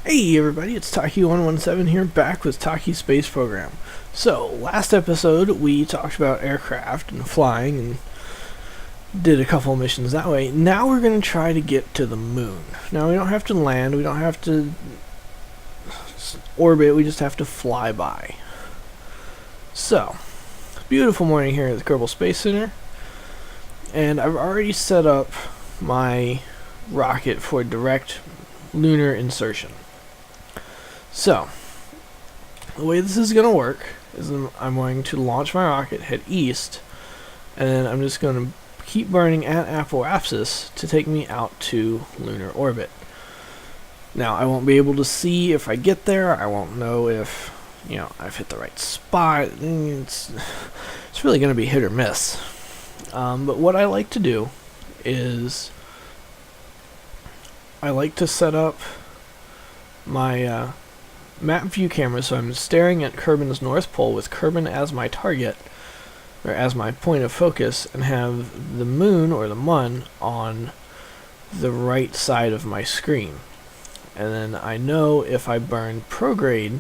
Hey everybody, it's Taki117 here, back with Taki's Space Program. So, last episode we talked about aircraft and flying and did a couple missions that way. Now we're going to try to get to the moon. Now we don't have to land, we don't have to orbit, we just have to fly by. So, beautiful morning here at the Kerbal Space Center, and I've already set up my rocket for direct lunar insertion. So, the way this is going to work is I'm going to launch my rocket, head east, and then I'm just going to keep burning at apoapsis to take me out to lunar orbit. Now, I won't be able to see if I get there. I won't know if, I've hit the right spot. It's really going to be hit or miss. But what I like to do is I like to set up my map view camera so I'm staring at Kerbin's North Pole with Kerbin as my target, or as my point of focus, and have the moon, or the mun, on the right side of my screen. And then I know if I burn prograde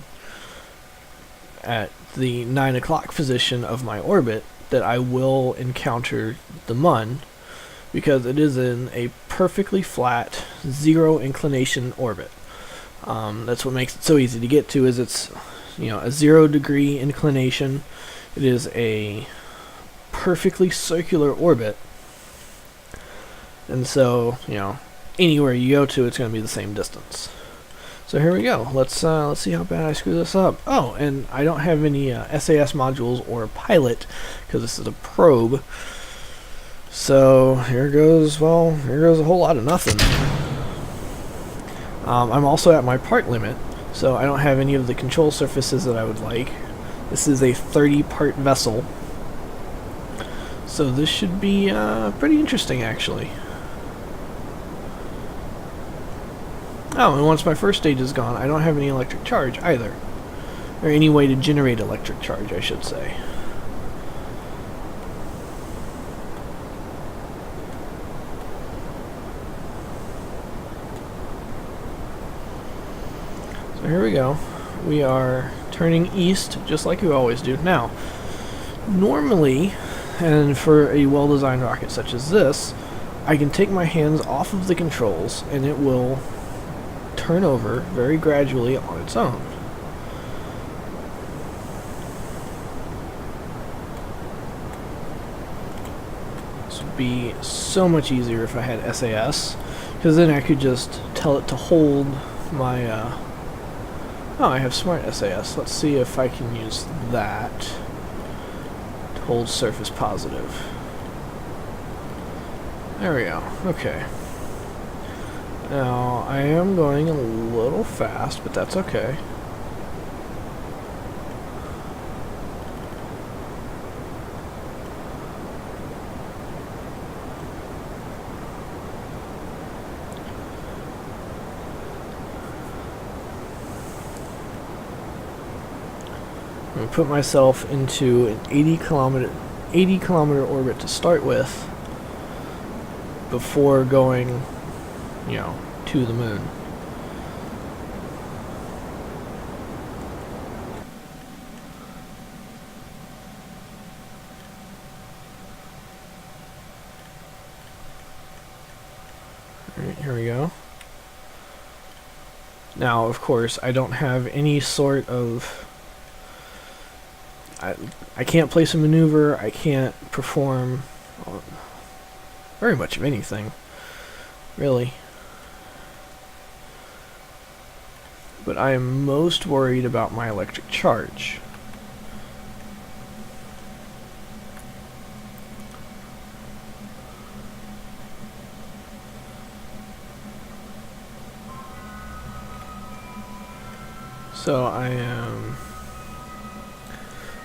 at the 9 o'clock position of my orbit that I will encounter the mun, because it is in a perfectly flat, zero inclination orbit. That's what makes it so easy to get to, is it's, a 0 degree inclination. It is a perfectly circular orbit. And so, anywhere you go to, it's going to be the same distance. So here we go. Let's see how bad I screw this up. Oh, and I don't have any SAS modules or pilot, because this is a probe. So here goes a whole lot of nothing. I'm also at my part limit, so I don't have any of the control surfaces that I would like. This is a 30-part vessel, so this should be pretty interesting, actually. Oh, and once my first stage is gone, I don't have any electric charge either. Or any way to generate electric charge, I should say. So here we go. We are turning east, just like we always do. Now, normally, and for a well-designed rocket such as this, I can take my hands off of the controls and it will turn over very gradually on its own. This would be so much easier if I had SAS, because then I could just tell it to hold my oh, I have smart SAS. Let's see if I can use that to hold surface positive. There we go. Okay. Now, I am going a little fast, but that's okay. I'm going to put myself into an 80 kilometer orbit to start with before going, to the moon. Alright, here we go. Now, of course, I don't have any sort of... I can't place a maneuver, I can't perform very much of anything, really. But I am most worried about my electric charge. So I am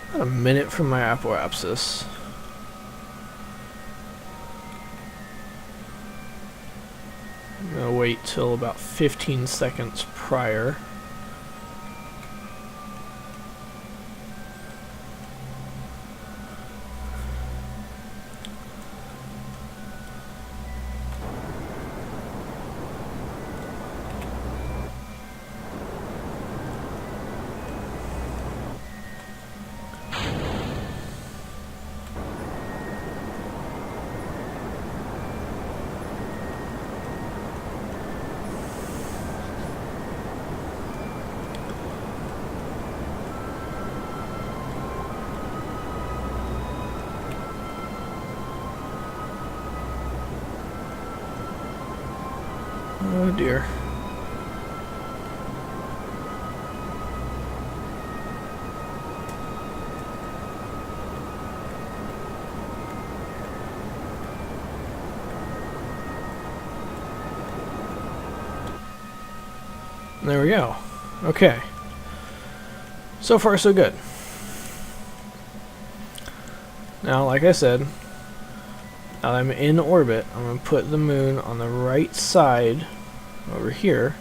about a minute from my apoapsis. I'm going to wait till about 15 seconds prior. Oh dear. There we go. Okay. So far, so good. Now, like I said, now that I'm in orbit, I'm going to put the moon on the right side over here.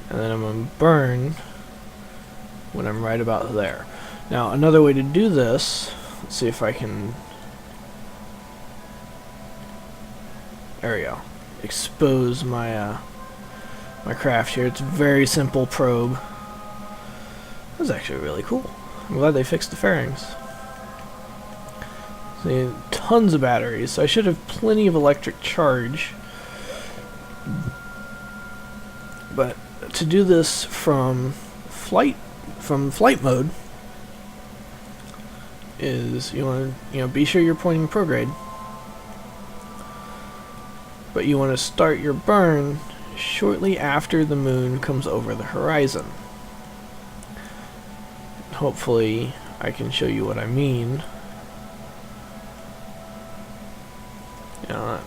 And then I'm going to burn when I'm right about there. Now, another way to do this, let's see if I can... There we go. Expose my my craft here. It's a very simple probe. That's actually really cool. I'm glad they fixed the fairings. See, tons of batteries, so I should have plenty of electric charge. But to do this from flight mode is you want to be sure you're pointing prograde. But you want to start your burn shortly after the moon comes over the horizon. Hopefully I can show you what I mean.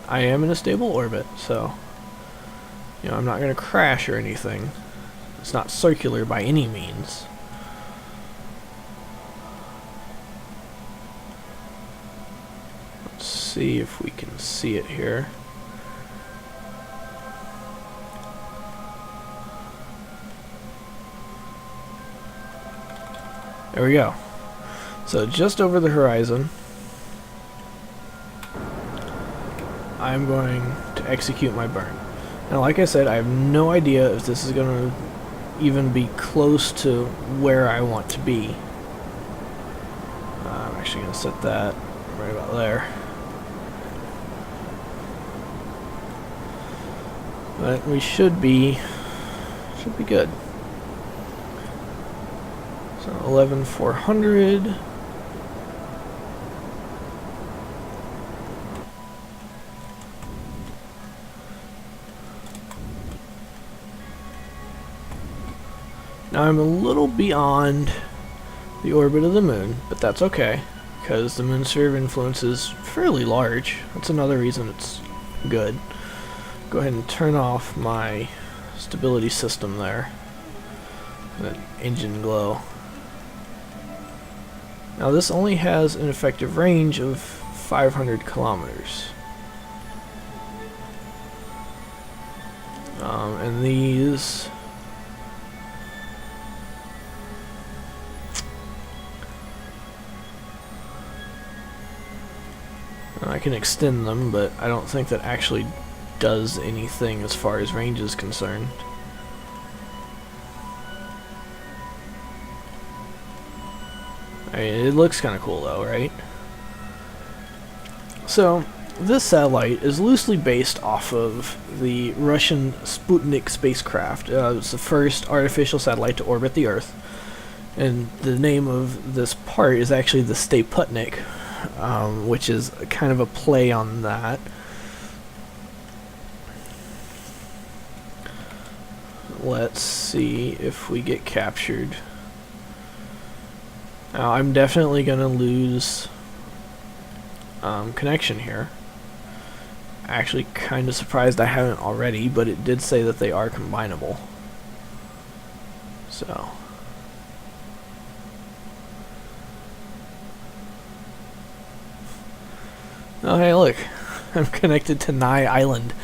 I am in a stable orbit, so I'm not going to crash or anything. It's not circular by any means. Let's see if we can see it here. There we go. So just over the horizon, I'm going to execute my burn. Now, like I said, I have no idea if this is going to even be close to where I want to be. I'm actually going to set that right about there. But we should be good. So 11,400. Now I'm a little beyond the orbit of the moon, but that's okay, because the moon's sphere of influence is fairly large. That's another reason it's good. Go ahead and turn off my stability system there. That engine glow. Now this only has an effective range of 500 kilometers. And these... I can extend them, but I don't think that actually does anything as far as range is concerned. I mean, it looks kind of cool though, right? So, this satellite is loosely based off of the Russian Sputnik spacecraft. It's the first artificial satellite to orbit the Earth. And the name of this part is actually the Staputnik, which is kind of a play on that. Let's see if we get captured. Now, I'm definitely going to lose connection here. Actually, kind of surprised I haven't already, but it did say that they are combinable. So... oh, hey, look. I'm connected to Nye Island.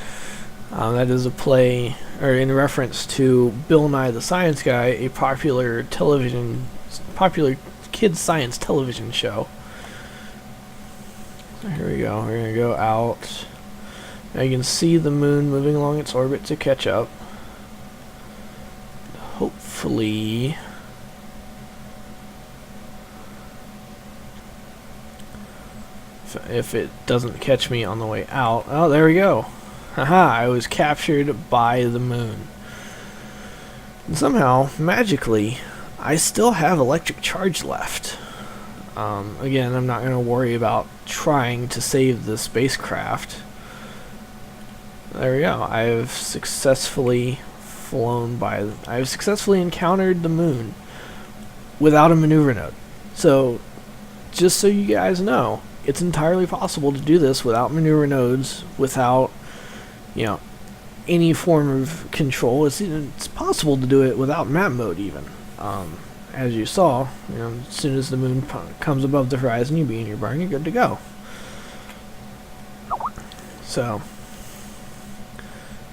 That is a play, or in reference to Bill Nye the Science Guy, a popular kids science television show. So here we go. We're going to go out. Now you can see the moon moving along its orbit to catch up. Hopefully... if it doesn't catch me on the way out. Oh, there we go. Haha, I was captured by the moon. And somehow, magically, I still have electric charge left. Again, I'm not going to worry about trying to save the spacecraft. There we go. I've successfully encountered the moon without a maneuver node. So, just so you guys know, it's entirely possible to do this without maneuver nodes, without, you know, any form of control. It's possible to do it without map mode even. As you saw, you know, as soon as the moon comes above the horizon, you be in your barn, you're good to go. So,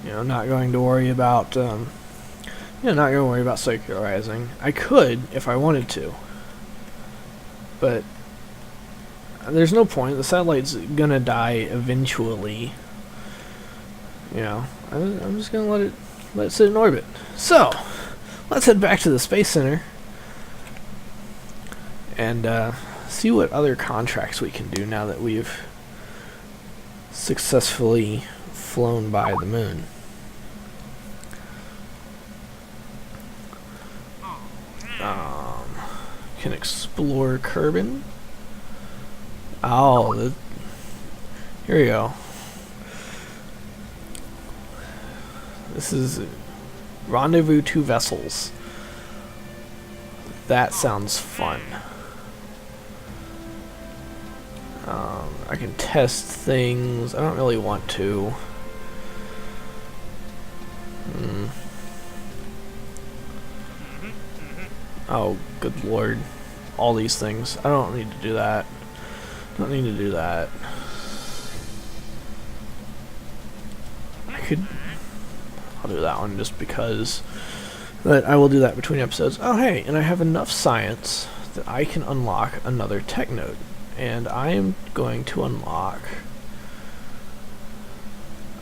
you know, not going to worry about, not going to worry about circularizing. I could if I wanted to, but there's no point. The satellite's gonna die eventually. You know, I'm just gonna let it sit in orbit. So, let's head back to the Space Center and see what other contracts we can do now that we've successfully flown by the moon. Can explore Kerbin. Oh, here we go. This is Rendezvous 2 vessels. That sounds fun. I can test things. I don't really want to. Oh, good lord. All these things. I don't need to do that. Don't need to do that. I'll do that one just because. But I will do that between episodes. Oh hey, and I have enough science that I can unlock another tech node. And I am going to unlock...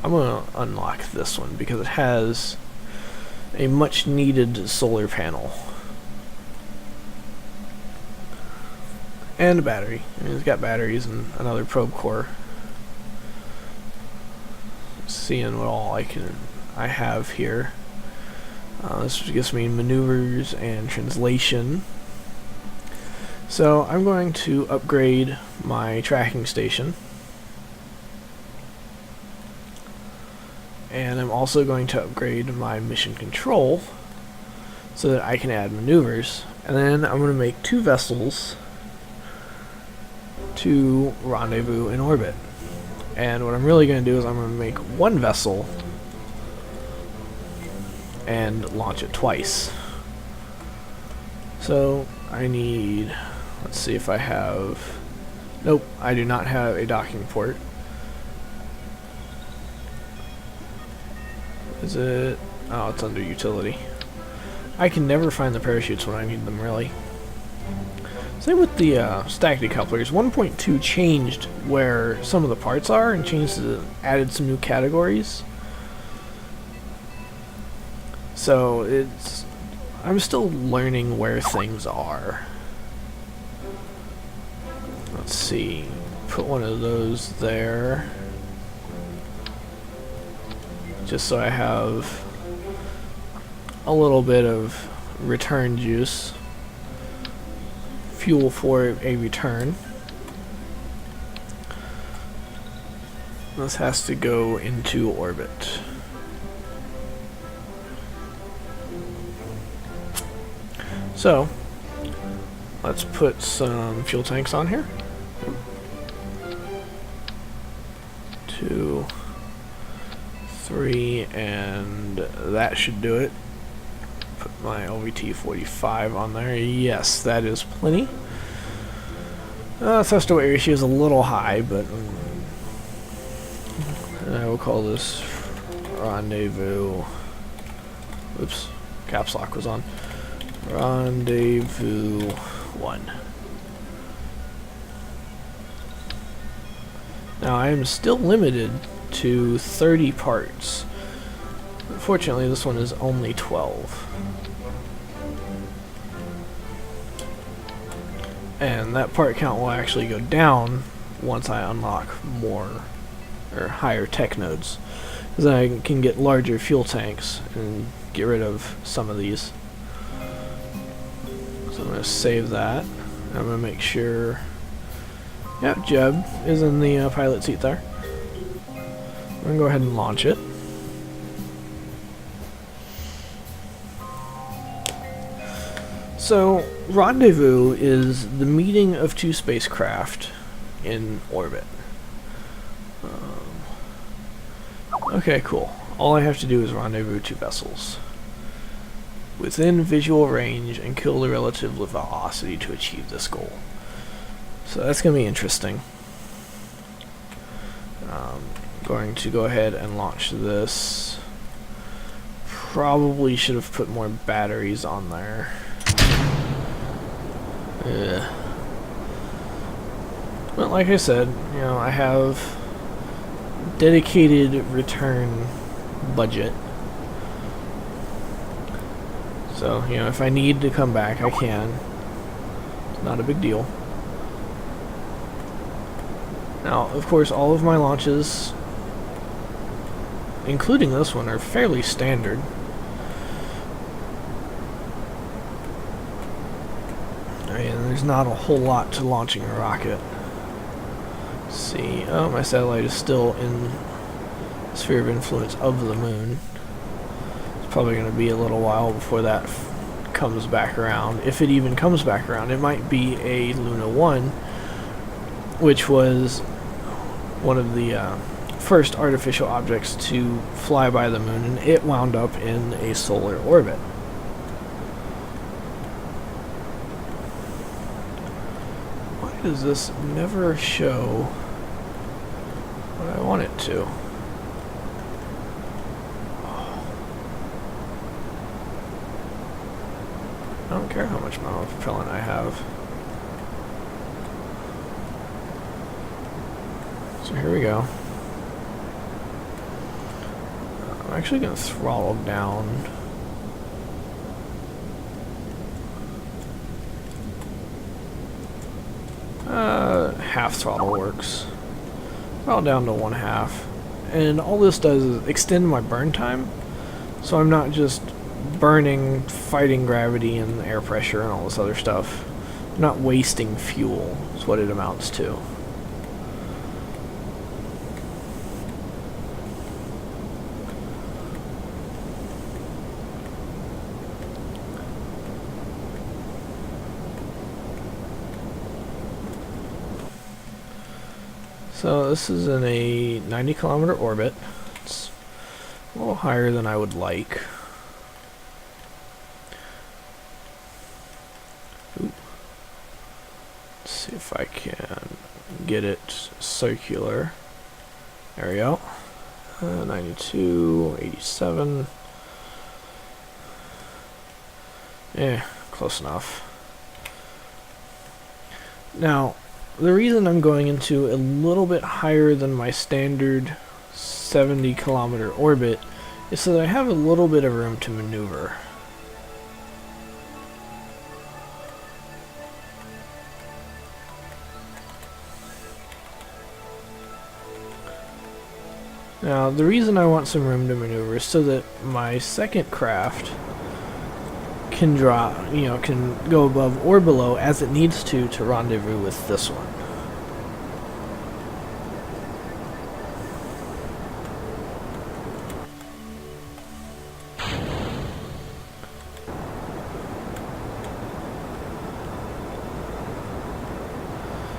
I'm going to unlock this one because it has a much needed solar panel. And a battery. I mean, it's got batteries and another probe core. Seeing what all I have here. This gives me maneuvers and translation. So I'm going to upgrade my tracking station. And I'm also going to upgrade my mission control so that I can add maneuvers. And then I'm going to make 2 vessels to rendezvous in orbit. And what I'm really going to do is I'm going to make 1 vessel and launch it twice. So I need, let's see if I have, nope, I do not have a docking port. Is it, oh, it's under utility. I can never find the parachutes when I need them, really. Same with the stack decouplers. 1.2 changed where some of the parts are and added some new categories. So I'm still learning where things are. Let's see, put one of those there. Just so I have a little bit of return juice. Fuel for a return. This has to go into orbit. So, let's put some fuel tanks on here. 2, 3, and that should do it. Put my LVT 45 on there. Yes, that is plenty. Thrust to weight ratio is a little high, but I will call this rendezvous. Oops, caps lock was on. Rendezvous 1. Now I am still limited to 30 parts. Unfortunately, this one is only 12. And that part count will actually go down once I unlock more or higher tech nodes. Because then I can get larger fuel tanks and get rid of some of these. So I'm going to save that. I'm going to make sure... Yep, Jeb is in the pilot seat there. I'm gonna go ahead and launch it. So, Rendezvous is the meeting of two spacecraft in orbit. Okay, cool. All I have to do is rendezvous two vessels within visual range and kill the relative velocity to achieve this goal. So that's going to be interesting. Going to go ahead and launch this. Probably should have put more batteries on there. But like I said, you know, I have dedicated return budget. So, you know, if I need to come back, I can. It's not a big deal. Now, of course, all of my launches, including this one, are fairly standard. I mean, there's not a whole lot to launching a rocket. Let's see. Oh, my satellite is still in the sphere of influence of the moon. It's probably going to be a little while before that comes back around. If it even comes back around, it might be a Luna 1, which was one of the first artificial objects to fly by the moon, and it wound up in a solar orbit. Why does this never show what I want it to? I don't care how much monopropellant I have. So here we go. I'm actually going to throttle down. Half throttle works. Throttle down to 1/2. And all this does is extend my burn time, so I'm not just burning, fighting gravity and air pressure and all this other stuff. I'm not wasting fuel, is what it amounts to. So this is in a 90-kilometer orbit. It's a little higher than I would like. Ooh. Let's see if I can get it circular. There we go. 92, 87. Yeah, close enough. Now, the reason I'm going into a little bit higher than my standard 70-kilometer orbit is so that I have a little bit of room to maneuver. Now, the reason I want some room to maneuver is so that my second craft can drop, you know, can go above or below as it needs to rendezvous with this one.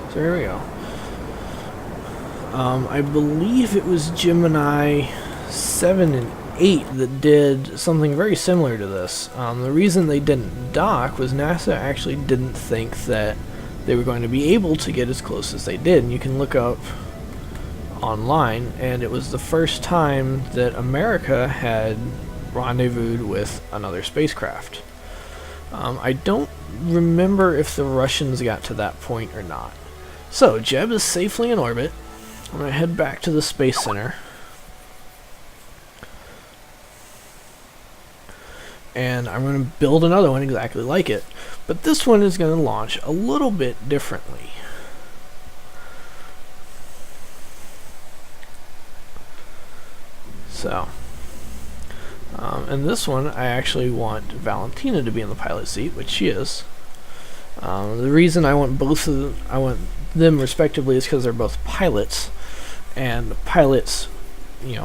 So here we go. I believe it was Gemini 7 and 8 that did something very similar to this. The reason they didn't dock was NASA actually didn't think that they were going to be able to get as close as they did. And you can look up online, and it was the first time that America had rendezvoused with another spacecraft. I don't remember if the Russians got to that point or not. So, Jeb is safely in orbit. I'm going to head back to the Space Center. And I'm going to build another one exactly like it. But this one is going to launch a little bit differently. So, and this one I actually want Valentina to be in the pilot seat, which she is. The reason I want both of them, respectively, is because they're both pilots, and pilots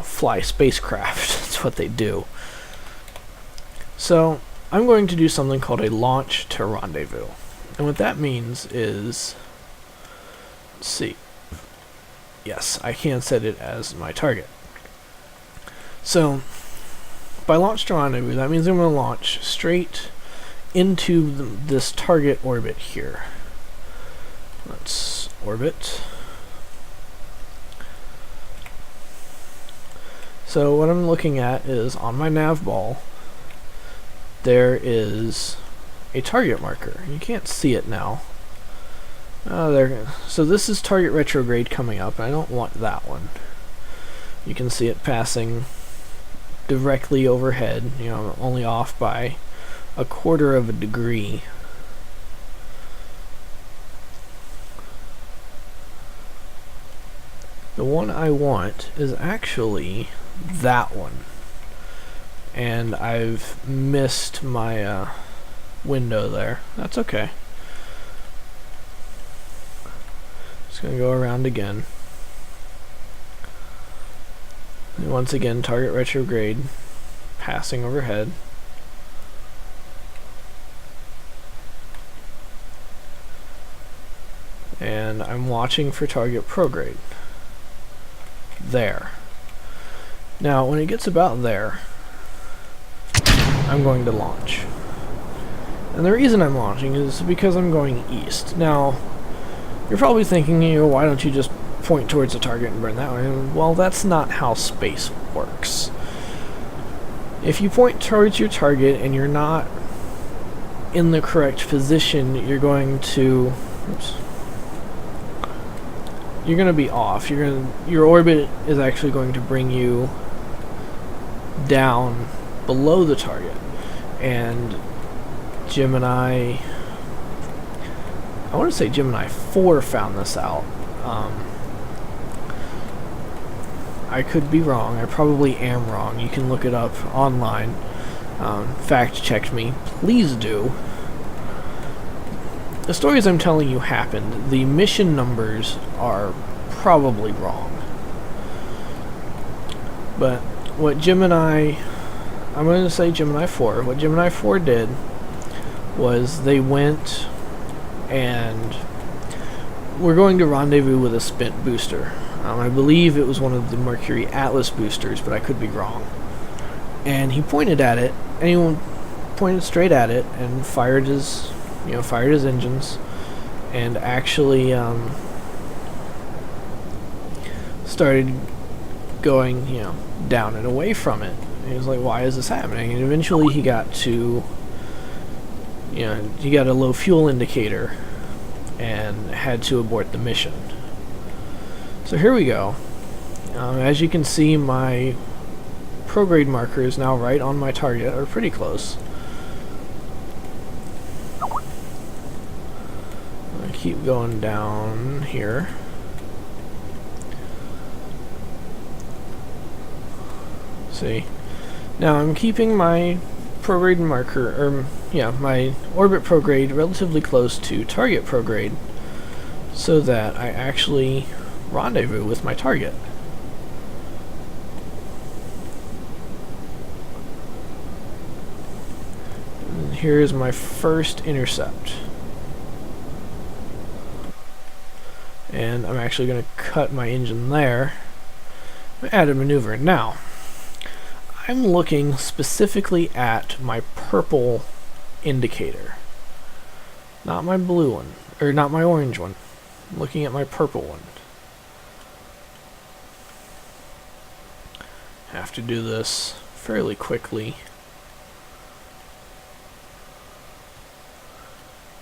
fly spacecraft. That's what they do. So I'm going to do something called a launch to rendezvous. And what that means is, let's see. Yes, I can set it as my target. So by launch to rendezvous, that means I'm going to launch straight into this target orbit here. Let's orbit. So what I'm looking at is on my nav ball, there is a target marker. You can't see it now. There. So this is target retrograde coming up, and I don't want that one. You can see it passing directly overhead, only off by 1/4 of a degree. The one I want is actually that one, and I've missed my window there. That's okay. Just gonna go around again. And once again, target retrograde passing overhead. And I'm watching for target prograde. There. Now, when it gets about there, I'm going to launch. And the reason I'm launching is because I'm going east. Now, you're probably thinking, why don't you just point towards the target and burn that way? Well, that's not how space works. If you point towards your target and you're not in the correct position, you're going to be off. Your orbit is actually going to bring you down below the target. And Gemini, I want to say Gemini 4 found this out. I could be wrong. I probably am wrong. You can look it up online. Fact check me. Please do. The stories I'm telling you happened. The mission numbers are probably wrong. But what Gemini, I'm going to say Gemini 4, what Gemini 4 did was they went and we're going to rendezvous with a spent booster. I believe it was one of the Mercury Atlas boosters, but I could be wrong. And he pointed at it, and he pointed straight at it and fired his engines, and actually started going, down and away from it. And he was like, why is this happening? And eventually he got to, he got a low fuel indicator and had to abort the mission. So here we go. As you can see, my prograde marker is now right on my target, or pretty close. I keep going down here. See? Now I'm keeping my prograde marker, or my orbit prograde relatively close to target prograde, so that I actually rendezvous with my target. And here is my first intercept. And I'm actually going to cut my engine there. Add a maneuver. Now, I'm looking specifically at my purple indicator. Not my blue one, or not my orange one. I'm looking at my purple one. Have to do this fairly quickly.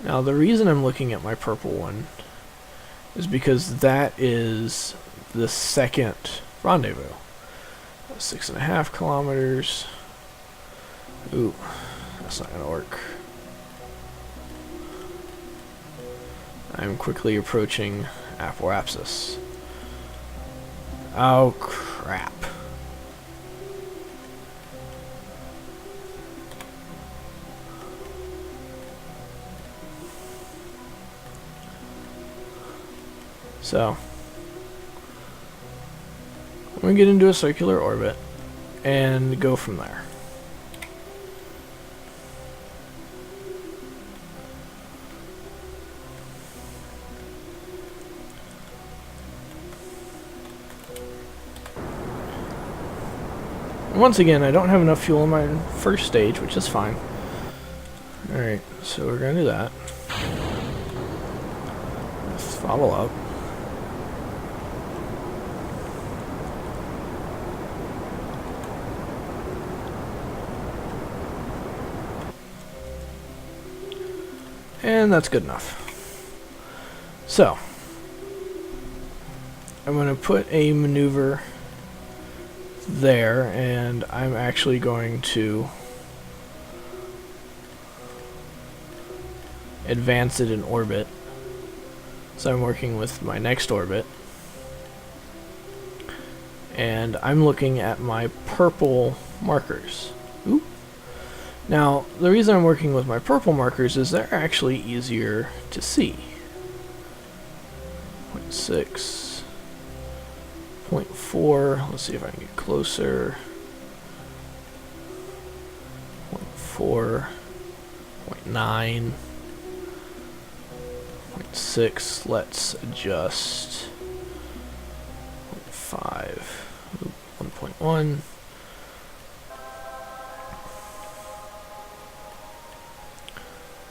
Now the reason I'm looking at my purple one is because that is the second rendezvous. 6.5 kilometers. Ooh, that's not gonna work. I'm quickly approaching Apoapsis. Oh crap. So, I'm going to get into a circular orbit and go from there. Once again, I don't have enough fuel in my first stage, which is fine. Alright, so we're going to do that. Let's throttle up. And that's good enough. So, I'm going to put a maneuver there, and I'm actually going to advance it in orbit. So I'm working with my next orbit, and I'm looking at my purple markers. Oop. Now, the reason I'm working with my purple markers is they're actually easier to see. 0.6, 0.4, let's see if I can get closer. 0.4, 0.9, 0.6, let's adjust. 0.5, 1.1.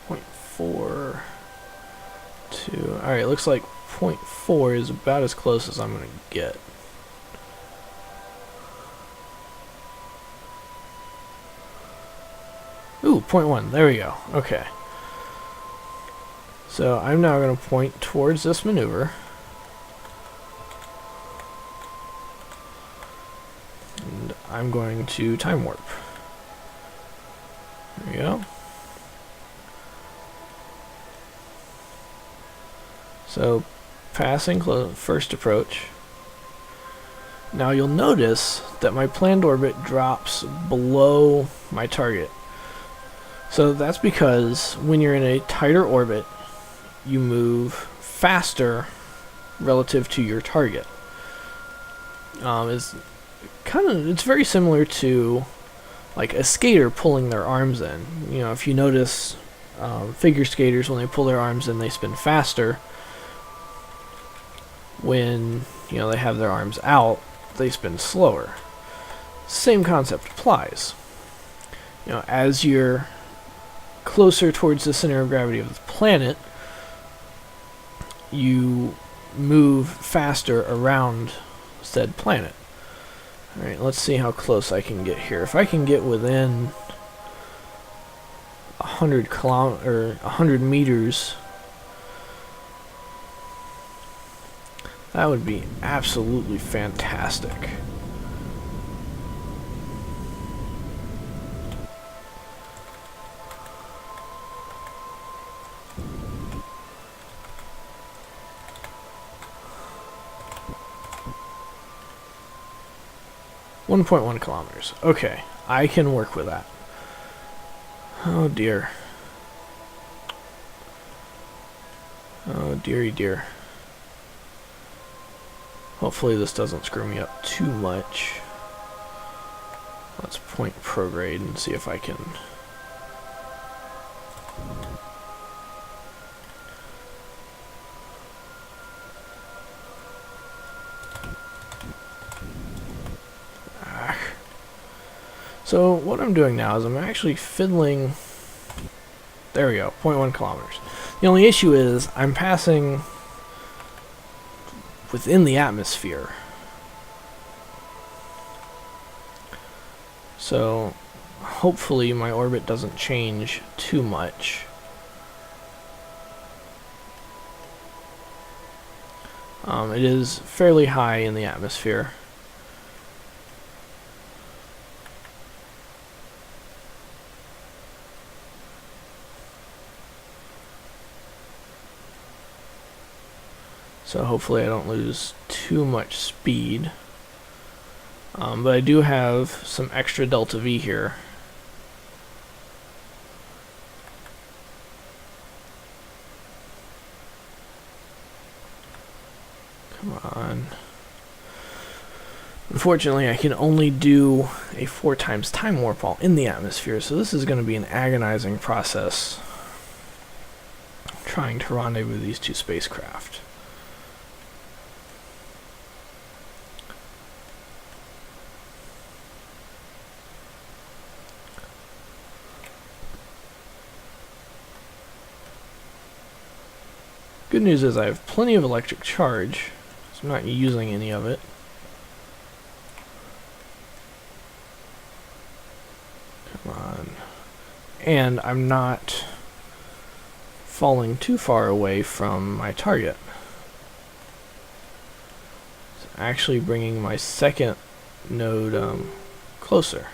0.4, 2. Alright, looks like 0.4 is about as close as I'm going to get. Ooh, 0.1. There we go. Okay. So I'm now going to point towards this maneuver. And I'm going to time warp. There we go. So, passing first approach. Now you'll notice that my planned orbit drops below my target. So that's because when you're in a tighter orbit, you move faster relative to your target. It's very similar to like a skater pulling their arms in. You know, if you notice figure skaters, when they pull their arms in, they spin faster. When, you know, they have their arms out, they spin slower. Same concept applies. You know, as you're closer towards the center of gravity of the planet, you move faster around said planet. Alright, let's see how close I can get here. If I can get within 100 meters, that would be absolutely fantastic. .1 kilometers. Okay, I can work with that. Oh dear. Oh dearie dear. Hopefully this doesn't screw me up too much. Let's point prograde and see if I can... So what I'm doing now is I'm actually fiddling... There we go, 0.1 kilometers. The only issue is I'm passing within the atmosphere. So hopefully my orbit doesn't change too much. It is fairly high in the atmosphere. So hopefully I don't lose too much speed. But I do have some extra delta V here. Come on. Unfortunately, I can only do a 4 times time warp while in the atmosphere, so this is going to be an agonizing process trying to rendezvous these two spacecraft. Good news is I have plenty of electric charge, so I'm not using any of it. Come on. And I'm not falling too far away from my target. It's actually bringing my second node closer.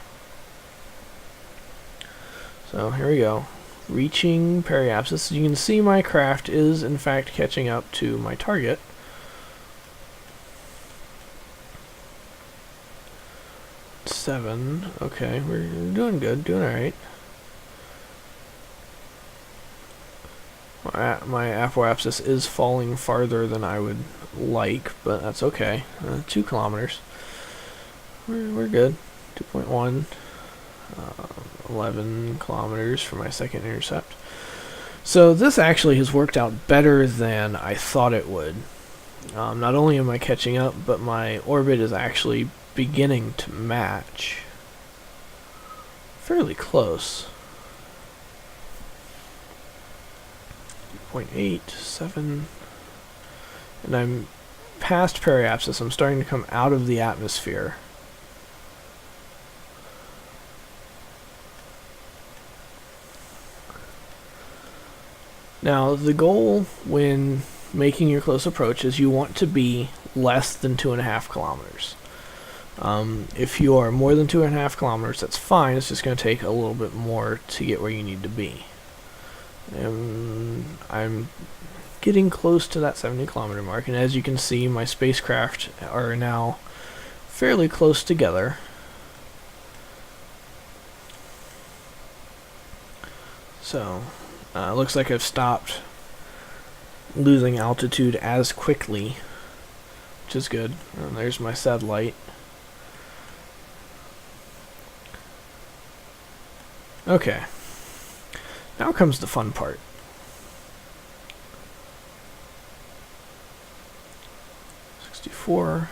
So here we go. Reaching periapsis. You can see my craft is in fact catching up to my target. Seven. Okay, we're doing good, doing alright. My apoapsis is falling farther than I would like, but that's okay. 2 kilometers. We're good. 2.1. 11 kilometers for my second intercept. So this actually has worked out better than I thought it would. Not only am I catching up, but my orbit is actually beginning to match. Fairly close. 0.8, 7. And I'm past periapsis. I'm starting to come out of the atmosphere. Now, the goal when making your close approach is you want to be less than 2.5 kilometers. If you are more than 2.5 kilometers, that's fine. It's just going to take a little bit more to get where you need to be. I'm getting close to that 70 kilometer mark, and as you can see, my spacecraft are now fairly close together. So, looks like I've stopped losing altitude as quickly, which is good. And there's my satellite. Okay. Now comes the fun part. .64,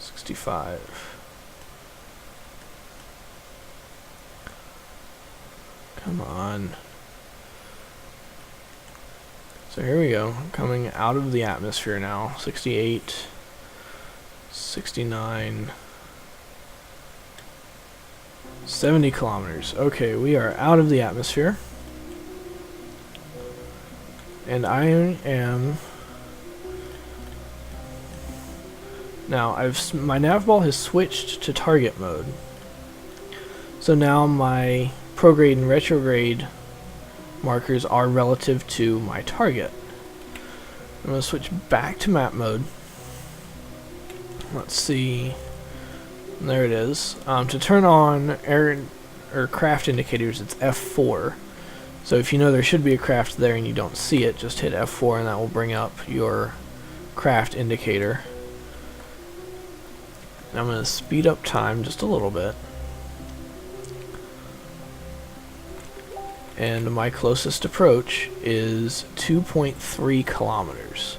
65. Come on. So here we go, coming out of the atmosphere now. 68, 69, 70 kilometers. Okay, we are out of the atmosphere. And I am... Now, my nav ball has switched to target mode. So now my prograde and retrograde markers are relative to my target. I'm going to switch back to map mode. Let's see. There it is. To turn on air or craft indicators, it's F4. So if you know there should be a craft there and you don't see it, just hit F4 and that will bring up your craft indicator. And I'm going to speed up time just a little bit. And my closest approach is 2.3 kilometers.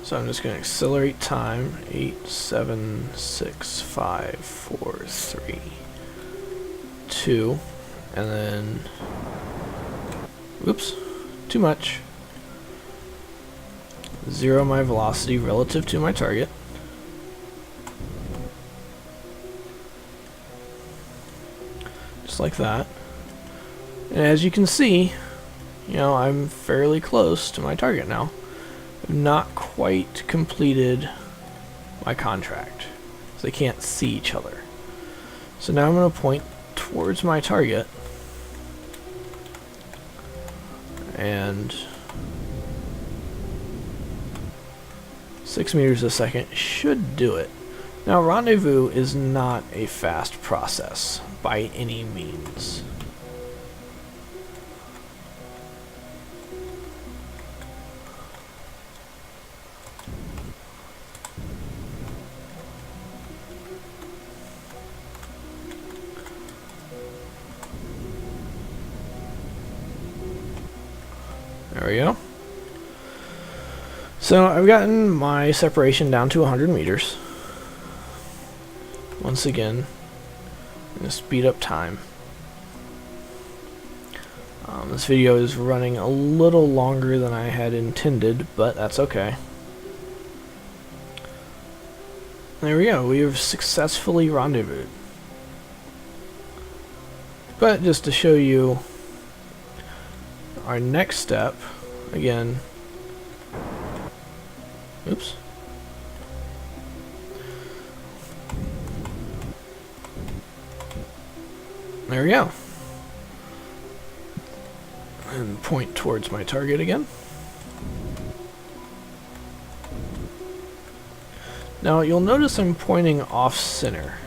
So I'm just going to accelerate time. 8, 7, 6, 5, 4, 3, 2, and then, oops, too much. 0 my velocity relative to my target. Just like that. And as you can see, you know, I'm fairly close to my target now. I've not quite completed my contract, so they can't see each other. So now I'm going to point towards my target, and 6 meters a second should do it. Now, Rendezvous is not a fast process by any means. There we go. So I've gotten my separation down to 100 meters. Once again, I'm going to speed up time. This video is running a little longer than I had intended, but that's okay. There we go, we have successfully rendezvoused. But just to show you our next step, again, oops. There we go. And point towards my target again. Now you'll notice I'm pointing off center,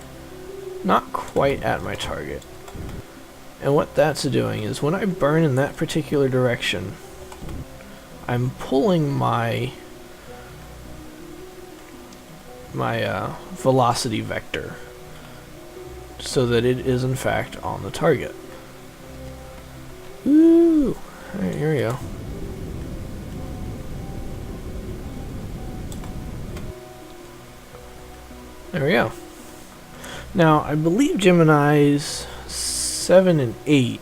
not quite at my target. And what that's doing is when I burn in that particular direction, I'm pulling my velocity vector so that it is in fact on the target. Woo! Alright, here we go. There we go. Now, I believe Gemini's 7 and 8,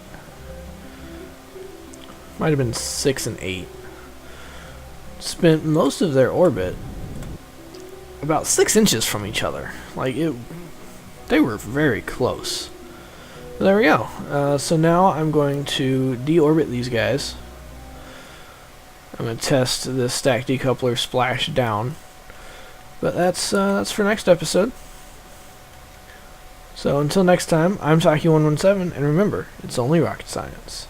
might have been 6 and 8, spent most of their orbit about 6 inches from each other. Like, they were very close. There we go. So now I'm going to deorbit these guys. I'm going to test the stack decoupler splash down. But that's for next episode. So until next time, I'm Taki117, and remember, it's only rocket science.